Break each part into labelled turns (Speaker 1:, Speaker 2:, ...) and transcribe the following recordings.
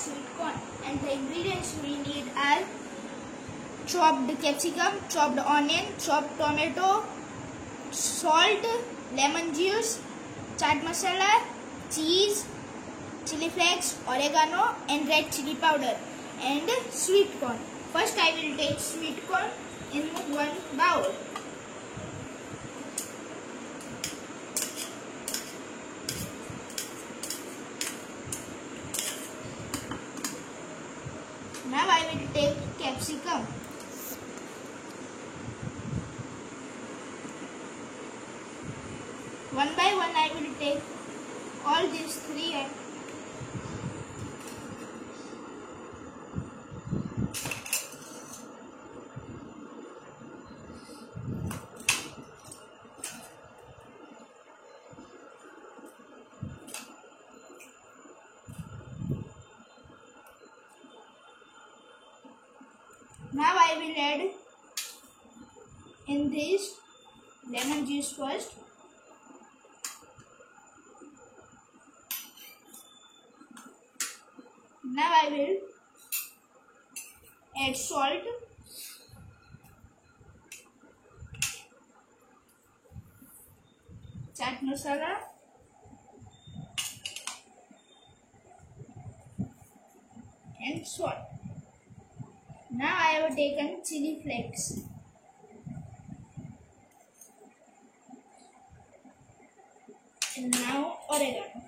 Speaker 1: sweet corn, and the ingredients we need are chopped capsicum, chopped onion, chopped tomato, salt, lemon juice, chaat masala, cheese, chili flakes, oregano and red chili powder, and sweet corn. First I will take sweet corn in one bowl. Now I will take capsicum. One by one I will take all these three. Now I will add in this lemon juice first. Now I will add salt, chaat masala, and salt. Now I have taken chili flakes. And now oregano.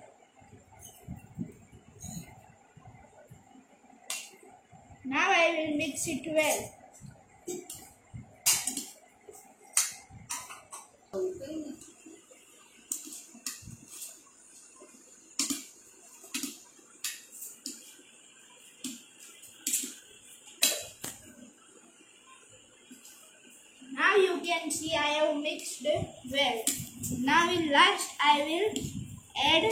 Speaker 1: Now I will mix it well. Now you can see I have mixed well. Now in last I will add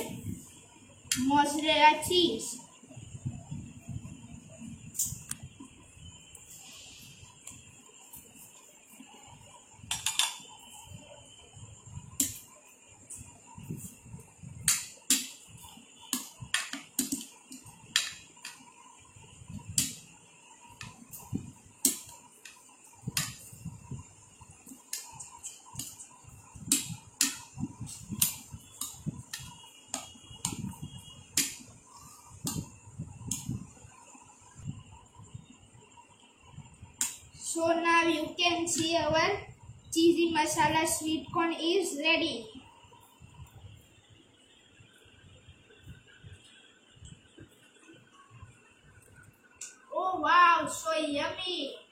Speaker 1: mozzarella cheese. So now you can see our cheesy masala sweet corn is ready. Oh wow, so yummy!